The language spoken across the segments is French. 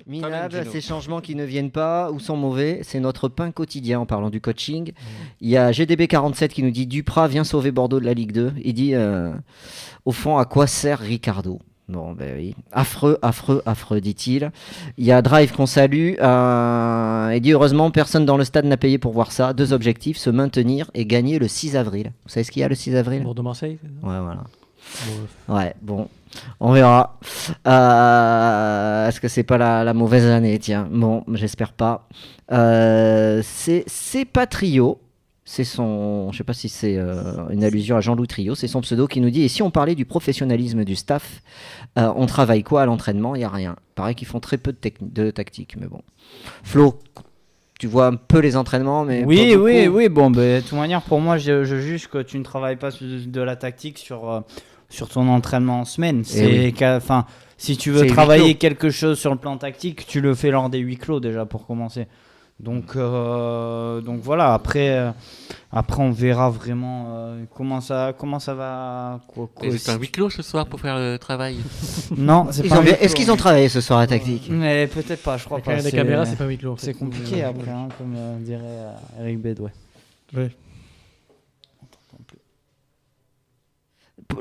Minable, ces changements qui ne viennent pas ou sont mauvais, c'est notre pain quotidien en parlant du coaching. Il y a GDB47 qui nous dit Duprat vient sauver Bordeaux de la Ligue 2. Il dit au fond, à quoi sert Ricardo? Bon, ben oui. Affreux, affreux, affreux, dit-il. Il y a Drive qu'on salue. Il dit heureusement, personne dans le stade n'a payé pour voir ça. 2 objectifs, se maintenir et gagner le 6 avril. Vous savez ce qu'il y a le 6 avril? Bordeaux-Marseille. Ouais, voilà. Ouais, bon, on verra. Est-ce que c'est pas la mauvaise année? Tiens, bon, j'espère pas. C'est pas Trio. C'est son, je sais pas si c'est une allusion à Jean-Loup Trio, c'est son pseudo qui nous dit et si on parlait du professionnalisme du staff, on travaille quoi à l'entraînement? Il y a rien. Pareil qu'ils font très peu de tactique, mais bon. Flo, tu vois un peu les entraînements, mais oui. Bon, de toute manière, pour moi, je juge que tu ne travailles pas de la tactique sur ton entraînement en semaine. Si tu veux travailler quelque chose sur le plan tactique, tu le fais lors des huis clos déjà pour commencer. Donc voilà, après on verra vraiment comment ça va. C'est un huis clos ce soir pour faire le travail. Non, c'est pas. Est-ce qu'ils ont travaillé ce soir à tactique? Mais peut-être pas, je crois pas. Les caméras, c'est pas huis clos. C'est compliqué après, comme dirait Eric Bédouet. Ouais.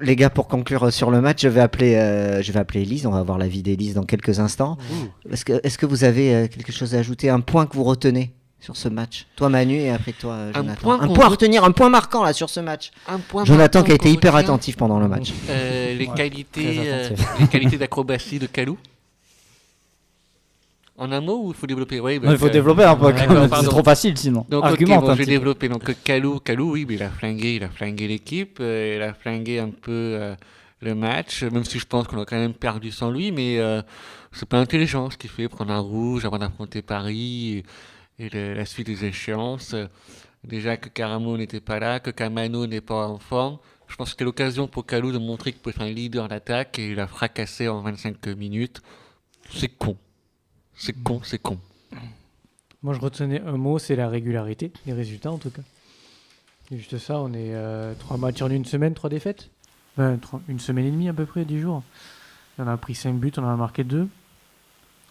Les gars, pour conclure sur le match, je vais appeler Elise. On va avoir l'avis d'Elise dans quelques instants. Est-ce que vous avez quelque chose à ajouter, un point que vous retenez sur ce match? Toi Manu et après toi Jonathan. Un point à retenir, un point marquant là sur ce match. Jonathan qui a été hyper attentif pendant le match. Les qualités d'acrobatie de Kalou. En un mot ou il faut développer? Il faut développer un peu, c'est trop facile sinon. Donc, je vais développer. Donc Kalou, oui, mais il a flingué l'équipe, il a flingué un peu le match, même si je pense qu'on a quand même perdu sans lui, mais c'est pas intelligent ce qu'il fait, prendre un rouge avant d'affronter Paris et la suite des échéances. Déjà que Caramo n'était pas là, que Camano n'est pas en forme. Je pense que c'était l'occasion pour Kalou de montrer qu'il pouvait être un leader d'attaque et il a fracassé en 25 minutes. C'est con. C'est con. Moi, je retenais un mot, c'est la régularité, les résultats en tout cas. C'est juste ça, on est 3 matchs en une semaine, 3 défaites. Une semaine et demie à peu près, 10 jours. On a pris 5 buts, on en a marqué 2.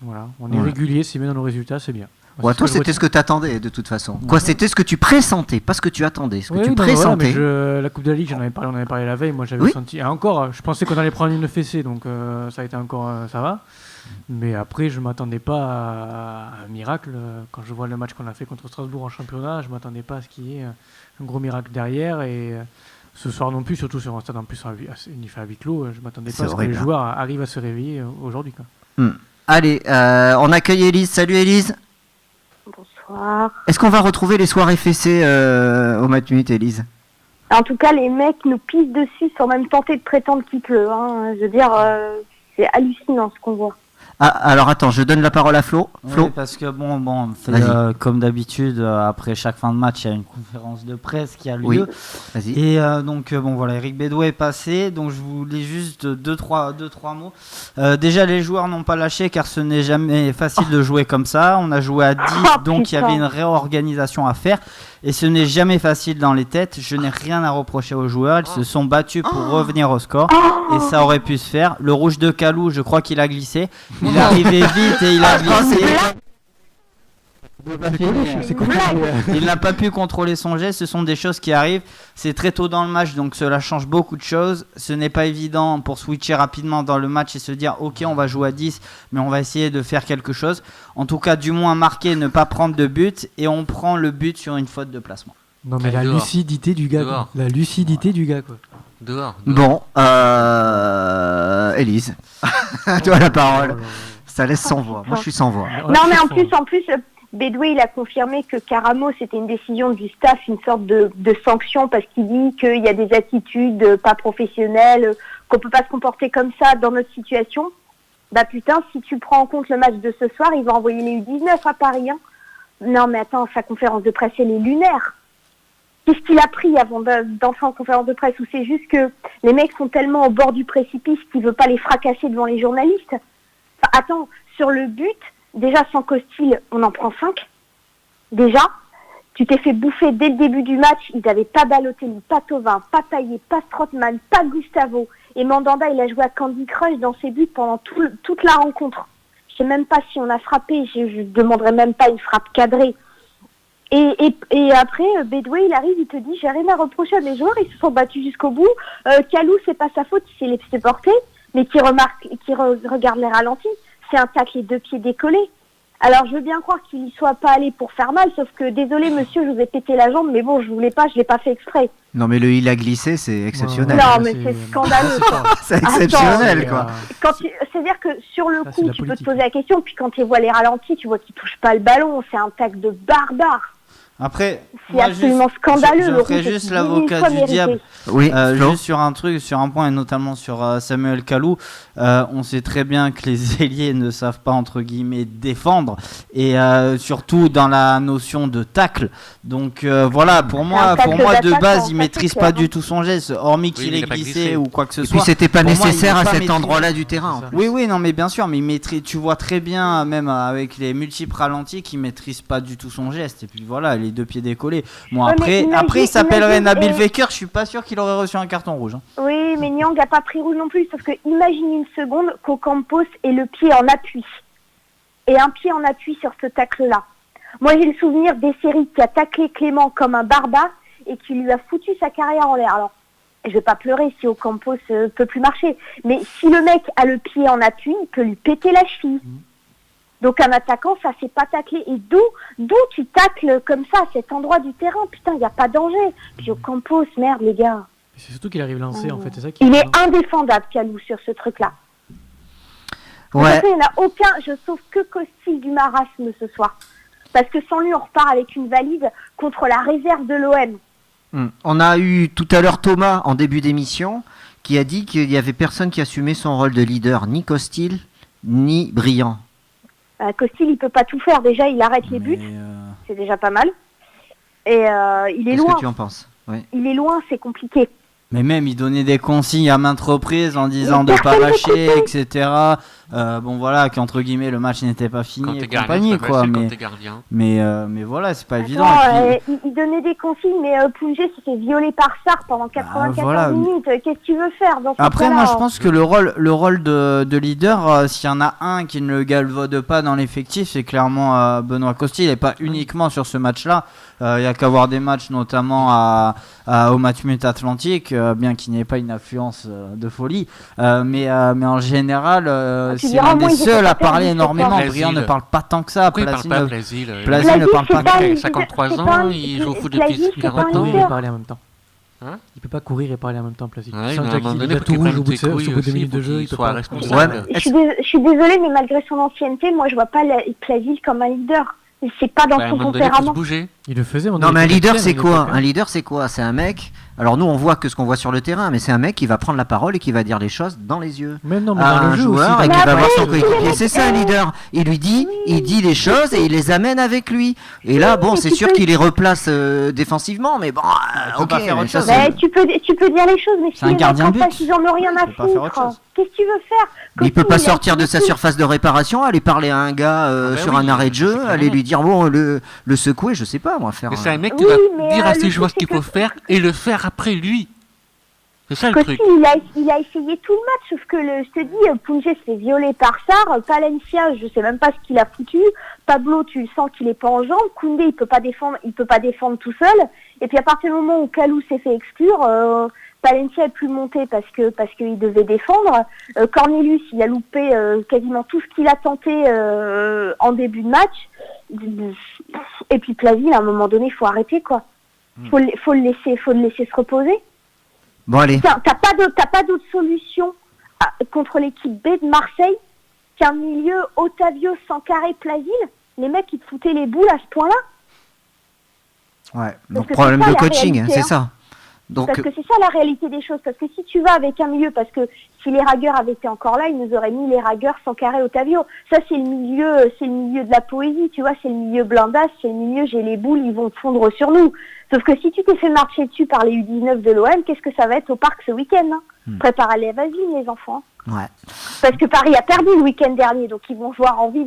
Voilà, on est régulier, c'est bien dans nos résultats, c'est bien. Ouais, toi, c'était ce que tu attendais de toute façon. Quoi, c'était ce que tu pressentais, pas ce que tu attendais. Ce que tu pressentais. Voilà, la Coupe de la Ligue, on en avait parlé la veille. Moi, j'avais senti. Et encore, je pensais qu'on allait prendre une fessée, donc ça a été encore. Ça va. Mais après, je ne m'attendais pas à un miracle. Quand je vois le match qu'on a fait contre Strasbourg en championnat, je ne m'attendais pas à ce qu'il y ait un gros miracle derrière. Et ce soir non plus, surtout sur un stade en plus à huis clos, je ne m'attendais pas à ce que les joueurs arrivent à se réveiller aujourd'hui. Allez, on accueille Elise. Salut Elise. Bonsoir. Est-ce qu'on va retrouver les soirées fessées au match nuit, Elise? En tout cas, les mecs nous pissent dessus sans même tenter de prétendre qu'il pleut. Je veux dire, c'est hallucinant ce qu'on voit. Ah, alors attends, je donne la parole à Flo. Oui, parce que comme d'habitude, après chaque fin de match, il y a une conférence de presse qui a lieu. Oui, vas-y. Et donc, voilà, Eric Bédouet est passé. Donc, je voulais juste deux, trois mots. Déjà, les joueurs n'ont pas lâché car ce n'est jamais facile de jouer comme ça. On a joué à 10, donc il y avait une réorganisation à faire. Et ce n'est jamais facile dans les têtes. Je n'ai rien à reprocher aux joueurs. Ils se sont battus pour revenir au score. Et ça aurait pu se faire. Le rouge de Kalou, je crois qu'il a glissé. Il est arrivé vite et il a glissé. Il n'a pas pu contrôler son geste. Ce sont des choses qui arrivent. C'est très tôt dans le match, donc cela change beaucoup de choses. Ce n'est pas évident pour switcher rapidement dans le match et se dire ok, on va jouer à 10, mais on va essayer de faire quelque chose. En tout cas, du moins marquer, ne pas prendre de but, et on prend le but sur une faute de placement. Non mais la lucidité du gars, quoi. La lucidité du gars, quoi. Dehors. Bon, Élise, tu as la parole. Ça laisse sans voix. Moi, je suis sans voix. Non, mais en plus, Bédoué, il a confirmé que Caramo, c'était une décision du staff, une sorte de sanction, parce qu'il dit qu'il y a des attitudes pas professionnelles, qu'on peut pas se comporter comme ça dans notre situation. Bah putain, si tu prends en compte le match de ce soir, il va envoyer les U19 à Paris. Non, mais attends, sa conférence de presse, elle est lunaire. Qu'est-ce qu'il a pris avant d'entrer en conférence de presse? Ou c'est juste que les mecs sont tellement au bord du précipice qu'il veut pas les fracasser devant les journalistes? Enfin, attends, sur le but, déjà sans Costil, on en prend 5. Déjà, tu t'es fait bouffer dès le début du match. Ils n'avaient pas Balotelli, pas Thauvin, pas Payet, pas Strootman, pas Gustavo. Et Mandanda, il a joué à Candy Crush dans ses buts pendant toute la rencontre. Je sais même pas si on a frappé. Je demanderais même pas une frappe cadrée. Et après, Bedway, il arrive, il te dit, j'ai rien à reprocher à mes joueurs, ils se sont battus jusqu'au bout. Kalou, c'est pas sa faute, il s'est laissé porter, mais qui regarde les ralentis. C'est un tacle les 2 pieds décollés. Alors, je veux bien croire qu'il y soit pas allé pour faire mal, sauf que, désolé, monsieur, je vous ai pété la jambe, mais bon, je l'ai pas fait exprès. Non, mais il a glissé, c'est exceptionnel. Non, mais c'est scandaleux. C'est exceptionnel, quoi. C'est-à-dire que sur le coup, tu peux te poser la question, puis quand tu vois les ralentis, tu vois qu'il touche pas le ballon, c'est un tacle de barbare. Après, c'est absolument scandaleux. Je ferai juste l'avocat du diable. Oui, juste sur un point, et notamment sur Samuel Kalou. On sait très bien que les ailiers ne savent pas, entre guillemets, défendre, et surtout dans la notion de tacle. Donc voilà, pour moi de base, il maîtrise pas du tout son geste, hormis qu'il ait glissé ou quoi que ce soit. Et puis c'était pas nécessaire à cet endroit-là du terrain. Oui, non, mais bien sûr, mais il maîtrise. Tu vois très bien, même avec les multiples ralentis, qu'il maîtrise pas du tout son geste. Et puis voilà, les 2 pieds décollés. Bon, après, il s'appellerait Nabil Fekir, je suis pas sûr qu'il aurait reçu un carton rouge. Oui, mais Niang a pas pris rouge non plus, sauf que imagine une seconde qu'Ocampos ait le pied en appui. Et un pied en appui sur ce tacle-là. Moi, j'ai le souvenir d'Esseri qui a taclé Clément comme un barbare et qui lui a foutu sa carrière en l'air. Alors, je vais pas pleurer si Ocampos peut plus marcher, mais si le mec a le pied en appui, il peut lui péter la cheville. Donc un attaquant, ça c'est pas tacler. Et d'où tu tacles comme ça à cet endroit du terrain? Putain, il n'y a pas de danger. Puis Ocampos, merde les gars. C'est surtout qu'il arrive lancé en fait. C'est ça il est indéfendable, Kalou, sur ce truc-là. Ouais. Il n'y en a aucun, je sauve que Costil du marasme ce soir. Parce que sans lui, on repart avec une valide contre la réserve de l'OM. On a eu tout à l'heure Thomas en début d'émission qui a dit qu'il n'y avait personne qui assumait son rôle de leader, ni Costil, ni Briand. Costil, il peut pas tout faire. Déjà, il arrête les buts. C'est déjà pas mal. Et il est loin. Qu'est-ce que tu en penses? Oui. Il est loin, c'est compliqué. Mais même, il donnait des consignes à maintes reprises en disant de ne pas lâcher, etc. Bon, voilà, qu'entre guillemets, le match n'était pas fini et compagnie, quoi. Mais voilà, c'est pas évident. Il donnait des consignes, mais Poungé s'est fait violer par Sarr pendant 94 minutes. Qu'est-ce que tu veux faire dans ce Après, cas-là? moi, je pense que le rôle de leader, s'il y en a un qui ne le galvaude pas dans l'effectif, c'est clairement Benoît Costil, et pas uniquement sur ce match-là. Il n'y a qu'à voir des matchs, notamment au Matmut Atlantique, bien qu'il n'y ait pas une affluence de folie. Mais en général, c'est l'un des seuls à parler énormément. Briand ne parle pas tant que ça. Plasil ne parle pas. Il a 53 ans, il joue au foot depuis 40 ans. Il peut parler en même temps. Il peut pas courir et parler en même temps, Plasil. Il a tout rouge au bout de 2 minutes de jeu. Il soit responsable. Je suis désolée, mais malgré son ancienneté, moi je vois pas Plasil comme un leader. C'est pas dans son tempérament. Il le faisait. Non, mais un leader, c'est quoi? Un leader, c'est quoi? C'est un mec. Alors nous, on voit que ce qu'on voit sur le terrain, mais c'est un mec qui va prendre la parole et qui va dire les choses dans les yeux. Mais non, mais à dans un le jeu joueur aussi, et qui va voir son coéquipier. C'est ça un leader. Il lui dit, il dit les choses et il les amène avec lui. Et là, bon, c'est sûr qu'il les replace défensivement, mais bon, ok. Tu peux dire les choses, mais c'est un gardien de but. Ils en ont rien à foutre. Qu'est-ce que tu veux faire? Il peut pas sortir de sa surface de réparation, aller parler à un gars sur un arrêt de jeu, aller lui dire bon, le secouer, je sais pas moi faire. Mais c'est un mec qui va dire à ses joueurs ce qu'il faut faire et le faire après lui. C'est ça le truc. Il a essayé tout le match, sauf que je te dis, Poungé se fait violer par Sarr, Palencia, je sais même pas ce qu'il a foutu. Pablo, tu sens qu'il est pas en jambes. Koundé, il peut pas défendre tout seul. Et puis à partir du moment où Kalou s'est fait exclure, Palencia est plus monté parce qu'il devait défendre. Cornelius, il a loupé quasiment tout ce qu'il a tenté en début de match. Et puis Plasil, à un moment donné, il faut arrêter quoi. Faut le laisser se reposer. Bon allez. T'as pas d'autre solution contre l'équipe B de Marseille qu'un milieu Otavio, Sankaré, Plasil. Les mecs ils te foutaient les boules à ce point-là. Ouais. Donc problème de coaching, c'est ça. Donc, parce que c'est ça la réalité des choses. Parce que si tu vas avec un milieu, parce que si les ragueurs avaient été encore là, ils nous auraient mis les ragueurs Sankaré, Otavio. Ça c'est le milieu de la poésie, tu vois, c'est le milieu blindasse, c'est le milieu j'ai les boules, ils vont fondre sur nous. Sauf que si tu t'es fait marcher dessus par les U19 de l'OM, qu'est-ce que ça va être au parc ce week-end Préparez les vaseline les enfants. Ouais. Parce que Paris a perdu le week-end dernier, donc ils vont avoir envie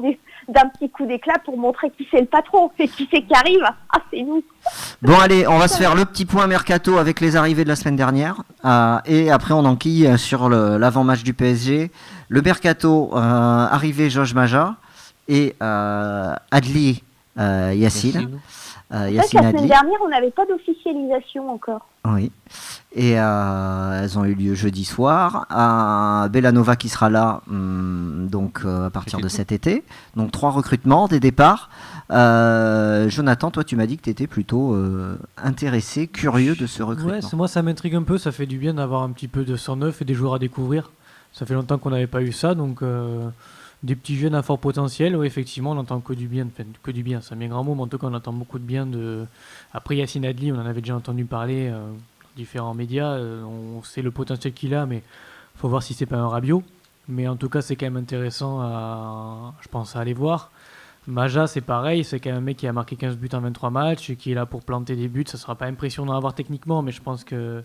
d'un petit coup d'éclat pour montrer qui c'est le patron et qui c'est qui arrive. Ah, c'est nous. Bon, allez, on va se faire le petit point mercato avec les arrivées de la semaine dernière. Et après, on enquille sur l'avant-match du PSG. Le mercato, arrivé Georges Maja et Adli Yassine. La semaine dernière, on n'avait pas d'officialisation encore. Oui. Et elles ont eu lieu jeudi soir. Bellanova qui sera là donc à partir de cet été. Donc 3 recrutements, des départs. Jonathan, toi tu m'as dit que tu étais plutôt intéressé, curieux de ce recrutement. Ouais, moi ça m'intrigue un peu, ça fait du bien d'avoir un petit peu de sang neuf et des joueurs à découvrir. Ça fait longtemps qu'on n'avait pas eu ça, donc des petits jeunes à fort potentiel, oui, effectivement, on n'entend que du bien, que du bien, c'est un bien grand mot, mais en tout cas on entend beaucoup de bien de... Après Yassine Adli, on en avait déjà entendu parler dans différents médias, on sait le potentiel qu'il a, mais il faut voir si c'est pas un Rabiot. Mais en tout cas c'est quand même intéressant je pense, à aller voir. Maja c'est pareil, c'est quand même un mec qui a marqué 15 buts en 23 matchs, et qui est là pour planter des buts, ça sera pas impressionnant à voir techniquement, mais je pense que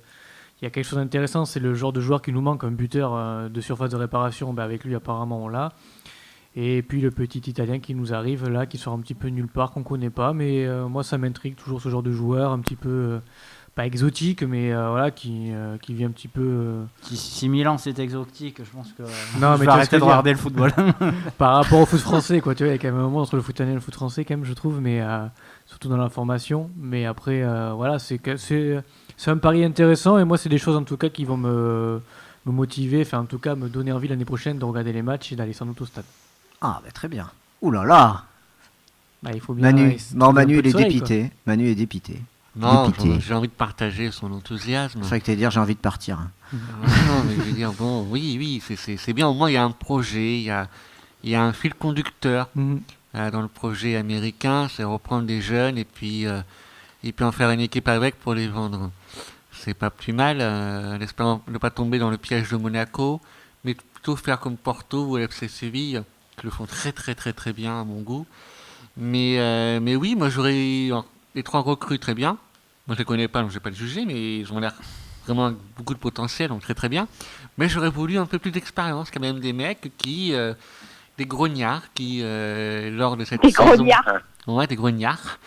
il y a quelque chose d'intéressant, c'est le genre de joueur qui nous manque, un buteur de surface de réparation, avec lui apparemment on l'a. Et puis le petit Italien qui nous arrive là, qui sort un petit peu nulle part, qu'on connaît pas, mais moi ça m'intrigue toujours ce genre de joueur, un petit peu, pas exotique, mais voilà, qui vient un petit peu... Si Milan c'est exotique, je pense que non, je mais vais arrêter de regarder le football. Par rapport au foot français, quoi, tu vois, il y a quand même un moment entre le foot italien et le foot français quand même, je trouve, mais surtout dans la formation. Mais après, voilà, c'est un pari intéressant, et moi c'est des choses en tout cas qui vont me motiver, enfin en tout cas me donner envie l'année prochaine de regarder les matchs et d'aller sans doute au stade. Ah, bah très bien. Ouh là là. Bah, il faut bien Manu il est dépité. Quoi. Manu est dépité. Non, j'ai envie de partager son enthousiasme. C'est vrai que tu dire j'ai envie de partir. Non, mais je veux dire, bon, oui, c'est bien. Au moins, il y a un projet, il y a un fil conducteur dans le projet américain. C'est reprendre des jeunes et puis en faire une équipe avec pour les vendre. C'est pas plus mal, en espérant ne pas tomber dans le piège de Monaco, mais plutôt faire comme Porto ou l'FC Séville, qui le font très très très très bien à mon goût. Mais oui, moi j'aurais les 3 recrues très bien. Moi je les connais pas, donc je vais pas les juger, mais ils ont l'air vraiment avec beaucoup de potentiel, donc très très bien. Mais j'aurais voulu un peu plus d'expérience, quand même, des mecs des grognards qui, lors de cette saison... Des grognards.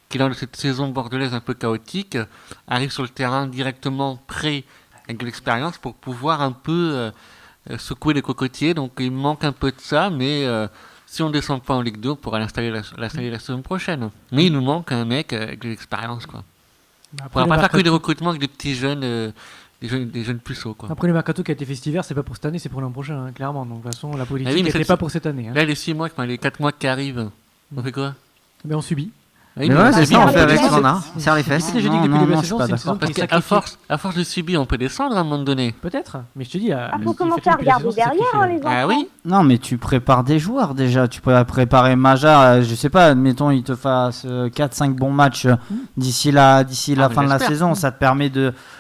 Qui, lors de cette saison bordelaise un peu chaotique, arrivent sur le terrain directement prêts avec de l'expérience pour pouvoir un peu secouer les cocotiers. Donc il manque un peu de ça, mais si on ne descend pas en Ligue 2, on pourra l'installer la saison prochaine. Mais il nous manque un mec avec de l'expérience, quoi. On ne pourra pas faire que des recrutements avec des petits jeunes, des jeunes puceaux, quoi. Après le mercato qui a été fait cet hiver, c'est pas pour cette année, c'est pour l'an prochain, hein, clairement. Donc de toute façon, la politique n'était pas pour cette année. Hein. Là, les 6 mois, les 4 mois qui arrivent, on fait quoi? On subit. Oui, mais ouais, c'est ça, on fait avec ce qu'on a. Serre les fesses. J'ai dit que depuis le début de la saison, c'est une saison qui est sacrifiée. À force de subir, on peut descendre à un moment donné. Peut-être, mais je te dis... Il faut commencer à regarder derrière, les enfants. Ah oui. Non, mais tu prépares des joueurs déjà. Tu peux préparer Maja, je sais pas, admettons, il te fasse 4-5 bons matchs d'ici la fin de la saison. Ça te permet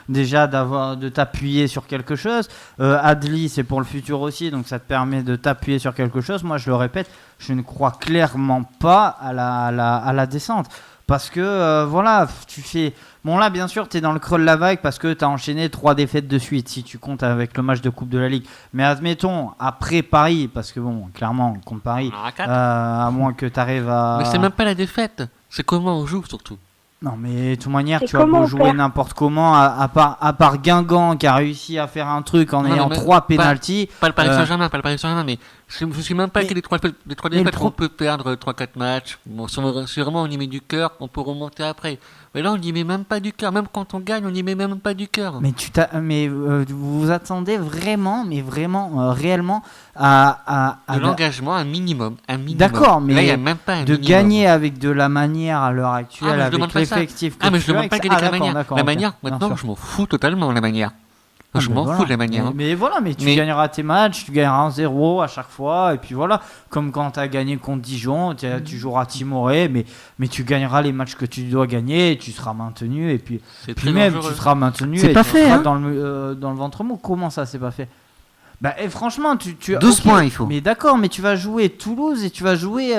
déjà de t'appuyer sur quelque chose. Adli, c'est pour le futur aussi, donc ça te permet de t'appuyer sur quelque chose. Moi, je le répète, je ne crois clairement pas à la descente. Parce que, voilà, tu fais... Bon, là, bien sûr, tu es dans le creux de la vague parce que tu as enchaîné 3 défaites de suite, si tu comptes avec le match de Coupe de la Ligue. Mais admettons, après Paris, parce que, bon, clairement, contre Paris, à moins que tu arrives à... Mais c'est même pas la défaite, c'est comment on joue, surtout. Non, mais de toute manière, tu vas beau jouer n'importe comment, à part Guingamp qui a réussi à faire un truc en ayant 3 pénaltys. Pas le Paris Saint-Germain, mais je ne suis même pas que les 3 défaites qu'on peut perdre 3-4 matchs. Bon, si vraiment on y met du cœur, on peut remonter après. Mais là, on n'y met même pas du cœur. Même quand on gagne, on n'y met même pas du cœur. Mais vous vous attendez vraiment, réellement à l'engagement, un minimum. D'accord, mais là, il n'y a même pas un de minimum. Gagner avec de la manière à l'heure actuelle, avec l'effectif que mais je ne demande pas de gagner avec la manière. D'accord, la manière, maintenant, je m'en fous totalement de la manière. Je m'en fous de la manière. Mais voilà, mais tu gagneras tes matchs, tu gagneras 1-0 à chaque fois, et puis voilà, comme quand tu as gagné contre Dijon, tu joueras timoré, mais tu gagneras les matchs que tu dois gagner, et tu seras maintenu, et puis même tu seras maintenu, c'est et pas tu fait, seras hein. dans le ventre mou. Comment ça, c'est pas fait? Bah, et franchement, tu 12 points, il faut. Mais d'accord, mais tu vas jouer Toulouse et tu vas jouer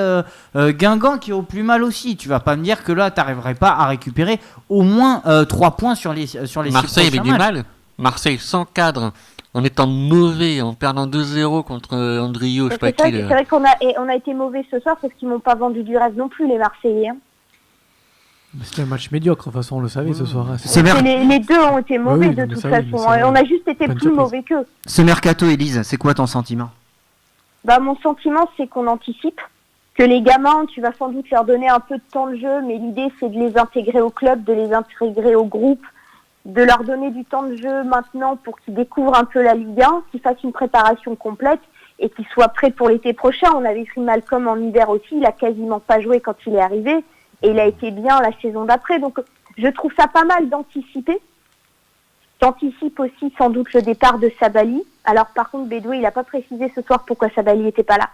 Guingamp qui est au plus mal aussi. Tu vas pas me dire que là, tu n'arriverais pas à récupérer au moins 3 points sur les 6 Marseille prochains avait du matchs. mal. Marseille sans cadre, en étant mauvais, en perdant 2-0 contre Andrio, je sais pas qui. C'est vrai qu'on a été mauvais ce soir parce qu'ils m'ont pas vendu du rêve non plus, les Marseillais. Hein. C'était un match médiocre, de toute façon, on le savait ce soir. Hein. Les deux ont été mauvais de toute façon. On a juste été plus mauvais qu'eux. Ce mercato, Élise, c'est quoi ton sentiment ? Mon sentiment, c'est qu'on anticipe. Que les gamins, tu vas sans doute leur donner un peu de temps de jeu, mais l'idée, c'est de les intégrer au club, de les intégrer au groupe, de leur donner du temps de jeu maintenant pour qu'ils découvrent un peu la Ligue 1, qu'ils fassent une préparation complète et qu'ils soient prêts pour l'été prochain. On avait pris Malcolm en hiver aussi, il a quasiment pas joué quand il est arrivé. Et il a été bien la saison d'après. Donc, je trouve ça pas mal d'anticiper. J'anticipe aussi sans doute le départ de Sabali. Alors, par contre, Bédoué, il n'a pas précisé ce soir pourquoi Sabali n'était pas là.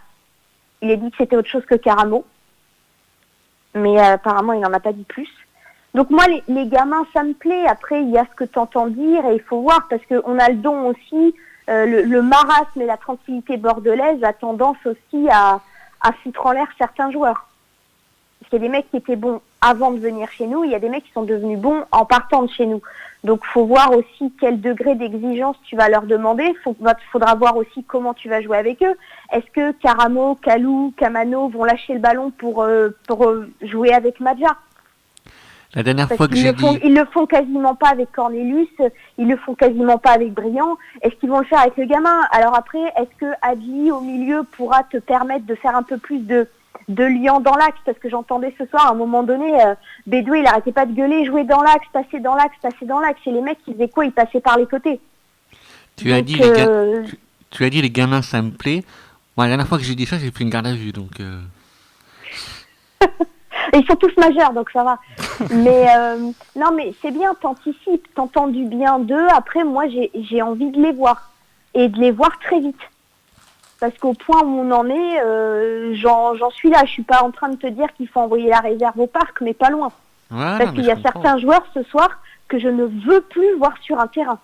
Il a dit que c'était autre chose que Karamo. Mais apparemment, il n'en a pas dit plus. Donc, moi, les gamins, ça me plaît. Après, il y a ce que tu entends dire et il faut voir parce qu'on a le don aussi. Le marasme et la tranquillité bordelaise a tendance aussi à foutre en l'air certains joueurs. Parce qu'il y a des mecs qui étaient bons avant de venir chez nous, il y a des mecs qui sont devenus bons en partant de chez nous. Donc, faut voir aussi quel degré d'exigence tu vas leur demander. Faudra voir aussi comment tu vas jouer avec eux. Est-ce que Karamo, Kalou, Kamano vont lâcher le ballon pour jouer avec Madja ? La dernière Parce fois que j'ai dit... Ils le font quasiment pas avec Cornelius, ils le font quasiment pas avec Briand. Est-ce qu'ils vont le faire avec le gamin ? Alors après, est-ce que Adli au milieu pourra te permettre de faire un peu plus de liant dans l'axe, parce que j'entendais ce soir à un moment donné Bédoué il arrêtait pas de gueuler, jouer dans l'axe, passer dans l'axe, et les mecs ils faisaient quoi? Ils passaient par les côtés. Tu as dit les gamins ça me plaît. Moi la dernière fois que j'ai dit ça j'ai pris une garde à vue donc Ils sont tous majeurs donc ça va. Mais non mais c'est bien, t'anticipes, t'entends du bien d'eux. Après moi j'ai envie de les voir et de les voir très vite. Parce qu'au point où on en est, j'en suis là. Je suis pas en train de te dire qu'il faut envoyer la réserve au parc, mais pas loin. Voilà, parce qu'il y a certains joueurs ce soir que je ne veux plus voir sur un terrain.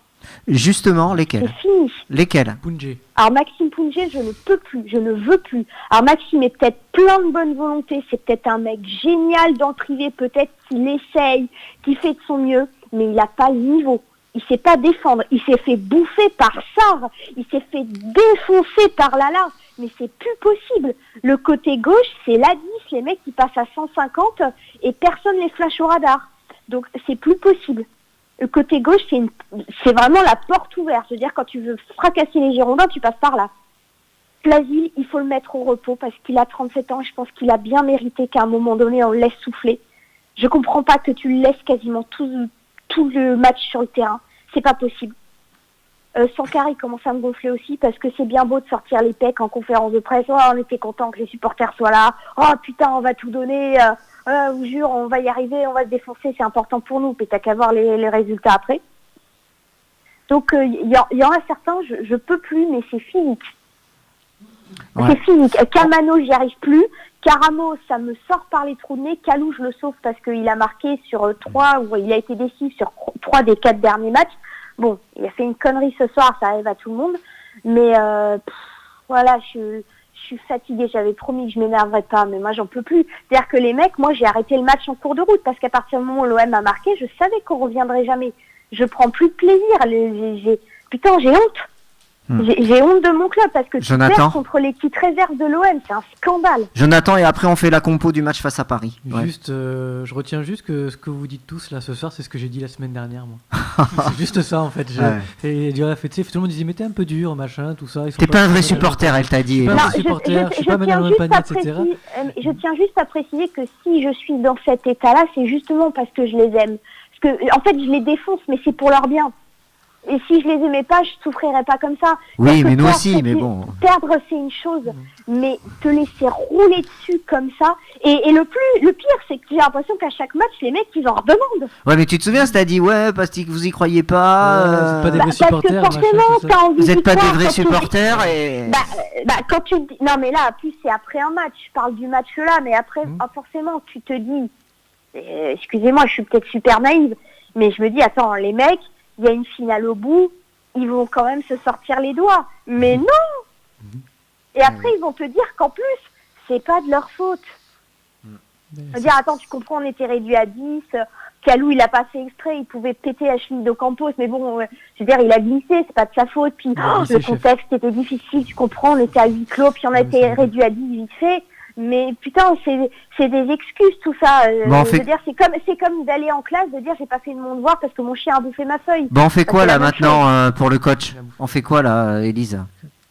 Justement, lesquels ? C'est fini. Lesquels ? Punjé. Alors Maxime Punjé, je ne peux plus, je ne veux plus. Alors Maxime est peut-être plein de bonne volonté, c'est peut-être un mec génial dans le privé, peut-être qu'il essaye, qu'il fait de son mieux, mais il n'a pas le niveau. Il sait pas défendre, il s'est fait bouffer par Sarr, il s'est fait défoncer par Lala, mais c'est plus possible. Le côté gauche, c'est la 10, les mecs qui passent à 150 et personne les flash au radar. Donc c'est plus possible. Le côté gauche, c'est vraiment la porte ouverte. C'est-à-dire quand tu veux fracasser les Girondins, tu passes par là. Plasil, il faut le mettre au repos parce qu'il a 37 ans et je pense qu'il a bien mérité qu'à un moment donné, on le laisse souffler. Je comprends pas que tu le laisses quasiment tout le match sur le terrain. C'est pas possible. Sankara, il commence à me gonfler aussi parce que c'est bien beau de sortir les pecs en conférence de presse. Oh, on était content que les supporters soient là. Oh putain, on va tout donner. Je vous jure, on va y arriver, on va se défoncer. C'est important pour nous. Puis t'as qu'à voir les résultats après. Donc il y en a certains, je peux plus, mais c'est physique. Ouais. C'est physique. Kamano, j'y arrive plus. Karamo, ça me sort par les trous de nez. Kalou, je le sauve parce qu'il a marqué sur 3, ou il a été décisif sur 3 des 4 derniers matchs. Bon, il a fait une connerie ce soir, ça arrive à tout le monde. Mais voilà, je suis fatiguée. J'avais promis que je m'énerverais pas, mais moi, j'en peux plus. C'est-à-dire que les mecs, moi, j'ai arrêté le match en cours de route parce qu'à partir du moment où l'OM a marqué, je savais qu'on reviendrait jamais. Je prends plus de plaisir. Putain, j'ai honte. J'ai honte de mon club parce que tu perds contre l'équipe réserve de l'OM, c'est un scandale. Jonathan, et après on fait la compo du match face à Paris. Juste, je retiens juste que ce que vous dites tous là ce soir, c'est ce que j'ai dit la semaine dernière, moi. C'est juste ça en fait. Et tout le monde disait mais t'es un peu dur, machin, tout ça. T'es pas un vrai supporter, elle t'a dit. Je suis pas un vrai supporter, je suis pas Manuel Panier, etc. Je tiens juste à préciser que si je suis dans cet état-là, c'est justement parce que je les aime. Parce que en fait, je les défonce, mais c'est pour leur bien. Et si je les aimais pas, je souffrirais pas comme ça. Oui, mais nous aussi, mais bon. Perdre, c'est une chose, mais te laisser rouler dessus comme ça. Et le pire, c'est que j'ai l'impression qu'à chaque match, les mecs, ils en redemandent. Ouais, mais tu te souviens, t'as dit, ouais, parce que vous y croyez pas. C'est pas des vrais supporters. Parce que forcément, t'as envie vous êtes pas des vrais supporters et. Quand tu dis. Non, mais là, en plus, c'est après un match. Je parle du match là, mais après, forcément, tu te dis. Excusez-moi, je suis peut-être super naïve, mais je me dis, attends, les mecs. Il y a une finale au bout, ils vont quand même se sortir les doigts. Mais non. Et après, ils vont te dire qu'en plus, c'est pas de leur faute. Dire, attends, tu comprends, on était réduit à 10, Kalou, il a pas fait exprès, il pouvait péter la cheville d'Ocampos, mais bon, je veux dire, il a glissé, c'est pas de sa faute. Puis le contexte était difficile, tu comprends, on était à 8 clos, puis on a été réduit à 10 vite fait. Mais putain, c'est des excuses tout ça. Je veux dire, c'est comme d'aller en classe, de dire j'ai pas fait de mon devoir parce que mon chien a bouffé ma feuille. Bon, on fait quoi là maintenant pour le coach? On fait quoi là, Élise?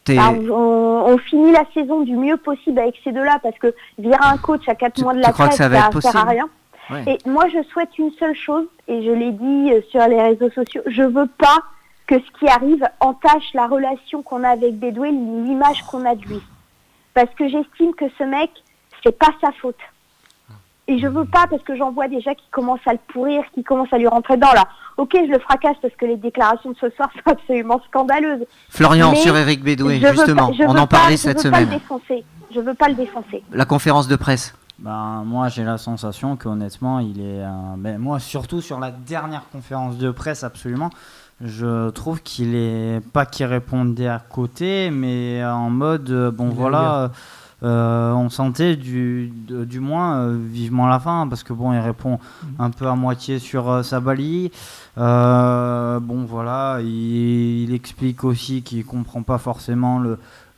On finit la saison du mieux possible avec ces deux-là parce que virer un coach à 4 mois de la trêve, ça sert à rien. Ouais. Et moi, je souhaite une seule chose, et je l'ai dit sur les réseaux sociaux, je veux pas que ce qui arrive entache la relation qu'on a avec Bédoué, l'image qu'on a de lui. Parce que j'estime que ce mec, c'est pas sa faute. Et je veux pas, parce que j'en vois déjà qui commencent à le pourrir, qui commencent à lui rentrer dedans, là. Ok, je le fracasse parce que les déclarations de ce soir sont absolument scandaleuses. Florian, sur Eric Bédoué, justement, on en parlait cette semaine. Je veux pas le défoncer. La conférence de presse. Moi j'ai la sensation qu'honnêtement il est moi surtout sur la dernière conférence de presse absolument je trouve qu'il répondait à côté mais en mode on sentait du moins vivement la fin parce que il répond un peu à moitié sur Sabali il explique aussi qu'il comprend pas forcément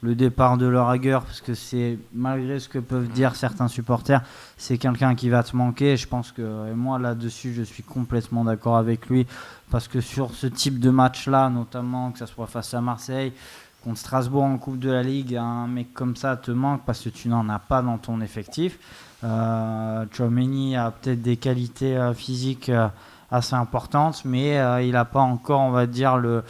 le départ de Leragueur, parce que c'est, malgré ce que peuvent dire certains supporters, c'est quelqu'un qui va te manquer. Je pense que, et moi là-dessus, je suis complètement d'accord avec lui, parce que sur ce type de match-là, notamment que ça soit face à Marseille, contre Strasbourg en Coupe de la Ligue, un mec comme ça te manque parce que tu n'en as pas dans ton effectif. Tchouaméni a peut-être des qualités physiques assez importantes, mais il n'a pas encore, on va dire, le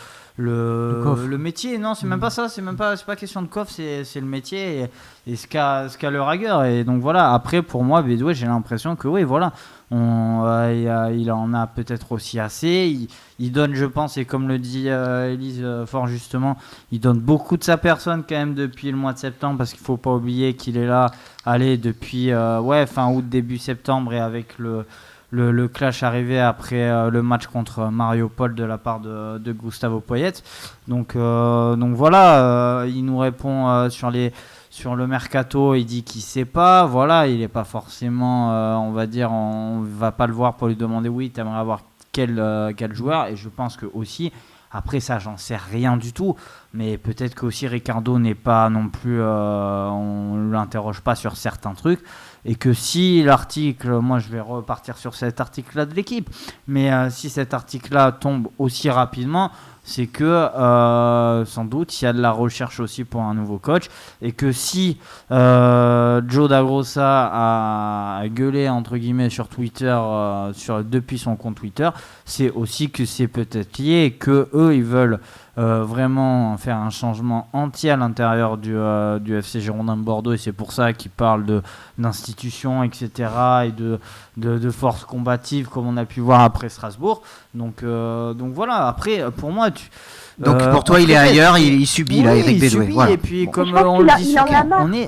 métier. Non, c'est même pas ça, c'est pas question de coffre, c'est le métier et ce qu'a Leragueur. Et donc voilà, après pour moi Bédoué, j'ai l'impression que oui, voilà, il en a peut-être aussi assez, il donne, je pense, et comme le dit Élise fort justement, il donne beaucoup de sa personne quand même depuis le mois de septembre, parce qu'il faut pas oublier qu'il est là depuis fin août, début septembre, et avec le clash arrivé après le match contre Mariupol de la part de Gustavo Poyet. Donc voilà, il nous répond sur le mercato, il dit qu'il sait pas. Voilà, il est pas forcément, on va dire, on va pas le voir pour lui demander oui, t'aimerais avoir quel joueur. Et je pense que aussi, après ça, j'en sais rien du tout, mais peut-être qu'aussi Ricardo n'est pas non plus, on l'interroge pas sur certains trucs. Et que si l'article, moi je vais repartir sur cet article-là de l'équipe, mais si cet article-là tombe aussi rapidement, c'est que sans doute il y a de la recherche aussi pour un nouveau coach, et que si Joe Dagrosa a gueulé entre guillemets sur Twitter, depuis son compte Twitter, c'est aussi que c'est peut-être lié et que eux ils veulent vraiment faire un changement entier à l'intérieur du FC Girondins de Bordeaux, et c'est pour ça qu'ils parlent d'institutions, etc., et de forces combatives comme on a pu voir après Strasbourg. Donc voilà, après pour moi pour toi il est ailleurs, il subit là, Eric Bédoué. Voilà. Et puis comme on le dit,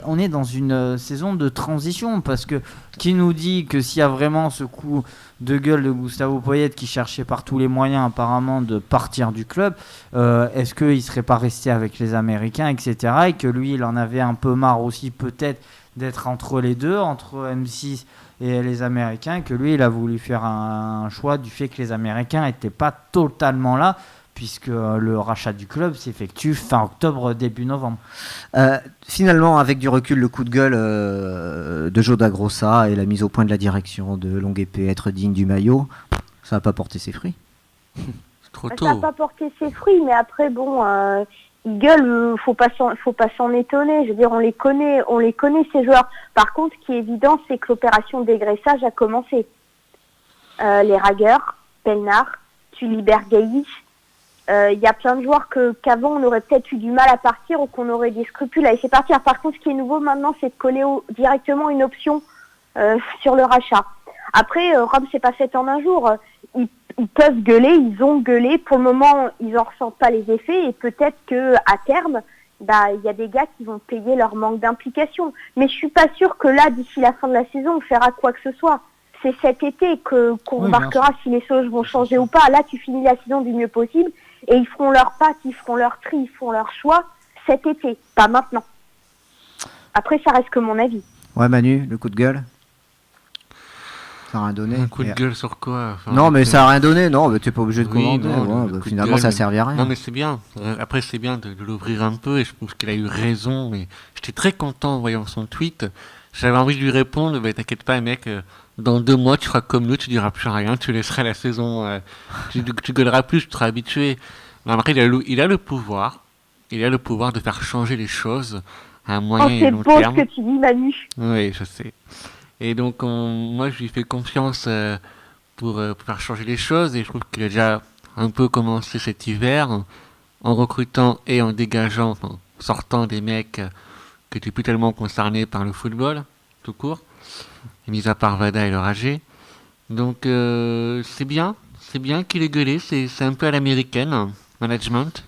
on est dans une saison de transition, parce que qui nous dit que s'il y a vraiment ce coup de gueule de Gustavo Poyet qui cherchait par tous les moyens apparemment de partir du club, est-ce qu'il ne serait pas resté avec les Américains, etc., et que lui il en avait un peu marre aussi peut-être d'être entre les deux, entre M6 et les Américains, et que lui il a voulu faire un choix du fait que les Américains n'étaient pas totalement là, puisque le rachat du club s'effectue fin octobre, début novembre. Finalement, avec du recul, le coup de gueule de Joe Dagrosa et la mise au point de la direction de Longue Épée, être digne du maillot, ça n'a pas porté ses fruits. C'est trop tôt. Ça n'a pas porté ses fruits, mais après, il gueule, faut pas s'en étonner. Je veux dire, on les connaît ces joueurs. Par contre, ce qui est évident, c'est que l'opération dégraissage a commencé. Les Ragueurs, Pelnard, tu libères Gaïs. Il y a plein de joueurs qu'avant on aurait peut-être eu du mal à partir, ou qu'on aurait des scrupules à laisser partir. Par contre, ce qui est nouveau maintenant, c'est de coller directement une option sur le rachat. Après, Rome s'est pas fait en un jour. Ils peuvent gueuler, ils ont gueulé. Pour le moment, ils en ressentent pas les effets, et peut-être que à terme, il y a des gars qui vont payer leur manque d'implication. Mais je suis pas sûre que là, d'ici la fin de la saison, on fera quoi que ce soit. C'est cet été qu'on remarquera si les choses vont changer ou pas. Là, tu finis la saison du mieux possible, et ils feront leurs pattes, ils feront leur tri, ils feront leur choix cet été, pas maintenant. Après, ça reste que mon avis. Ouais, Manu, le coup de gueule. Ça n'a rien donné. Un coup de gueule sur quoi? Enfin, non, mais ça n'a rien donné. Non, mais t'es pas obligé de Oui, commenter. non, ouais, le coup de finalement, gueule, ça servait à rien. Non, mais c'est bien. Après, c'est bien de l'ouvrir un peu et je trouve qu'il a eu raison. Et j'étais très content en voyant son tweet. J'avais envie de lui répondre, bah, t'inquiète pas, mec, dans 2 mois, tu feras comme nous, tu diras plus rien, tu laisseras la saison, tu gueuleras plus, tu seras habitué. Mais après, il a le pouvoir de faire changer les choses à un moyen et c'est long beau terme. ce que tu dis, Manu. Oui, je sais. Et donc, moi, je lui fais confiance pour faire changer les choses. Et je trouve qu'il a déjà un peu commencé cet hiver en recrutant et en dégageant, enfin, sortant des mecs qui n'étaient plus tellement concernés par le football, tout court, mis à part Vada et le Ragé. Donc, c'est bien qu'il ait gueulé. C'est un peu à l'américaine, management.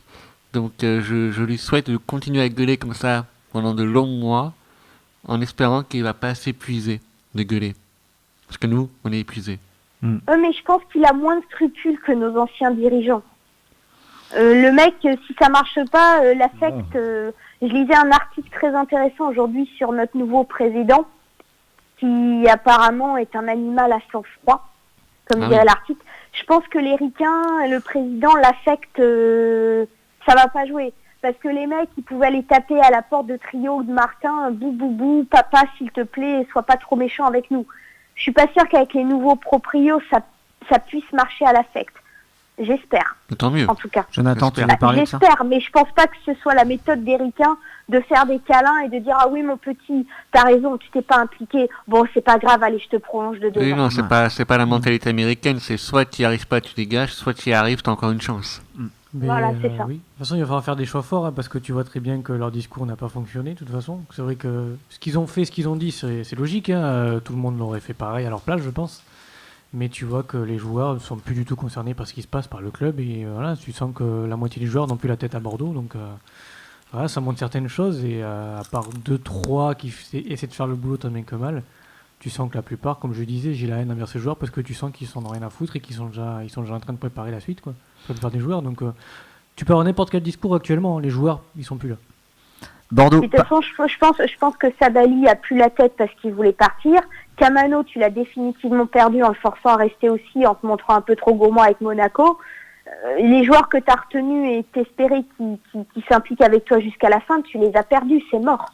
Donc, je lui souhaite de continuer à gueuler comme ça pendant de longs mois, en espérant qu'il ne va pas s'épuiser de gueuler. Parce que nous, on est épuisés. Mais je pense qu'il a moins de scrupules que nos anciens dirigeants. Le mec, si ça marche pas, l'affecte. Je lisais un article très intéressant aujourd'hui sur notre nouveau président, qui apparemment est un animal à sang-froid, comme dirait l'article. Je pense que les ricains, le président, l'affecte, ça va pas jouer. Parce que les mecs, ils pouvaient aller taper à la porte de Trio ou de Martin, bou bou bou, papa, s'il te plaît, sois pas trop méchant avec nous. Je suis pas sûre qu'avec les nouveaux proprios, ça puisse marcher à l'affect. J'espère. Tant mieux. En tout cas. Jonathan, tu veux parler de ça? J'espère, mais je pense pas que ce soit la méthode des ricains de faire des câlins et de dire ah oui mon petit, t'as raison, tu t'es pas impliqué. Bon, c'est pas grave, allez, je te prolonge de 2 ans. Oui, non, c'est pas la mentalité américaine. C'est soit tu n'y arrives pas, tu dégages, soit tu y arrives, t'as encore une chance. Mais, Voilà, c'est ça. oui. De toute façon, il va falloir faire des choix forts, hein, parce que tu vois très bien que leur discours n'a pas fonctionné, de toute façon. C'est vrai que ce qu'ils ont fait, ce qu'ils ont dit, c'est logique. Hein. Tout le monde l'aurait fait pareil à leur place, je pense. Mais tu vois que les joueurs ne sont plus du tout concernés par ce qui se passe par le club. Et voilà, tu sens que la moitié des joueurs n'ont plus la tête à Bordeaux. Donc voilà, ça montre certaines choses. Et à part 2-3 qui essaient de faire le boulot tant bien que mal, tu sens que la plupart, comme je disais, j'ai la haine envers ces joueurs parce que tu sens qu'ils s'en ont rien à foutre et qu'ils sont déjà en train de préparer la suite, quoi. La plupart des joueurs. Donc tu peux avoir n'importe quel discours actuellement. Les joueurs, ils sont plus là. Bordeaux. De toute façon, je pense que Sabali a plus la tête parce qu'il voulait partir. Camano, tu l'as définitivement perdu en le forçant à rester aussi, en te montrant un peu trop gourmand avec Monaco. Les joueurs que tu as retenus et t'espérais qui s'impliquent avec toi jusqu'à la fin, tu les as perdus, c'est mort.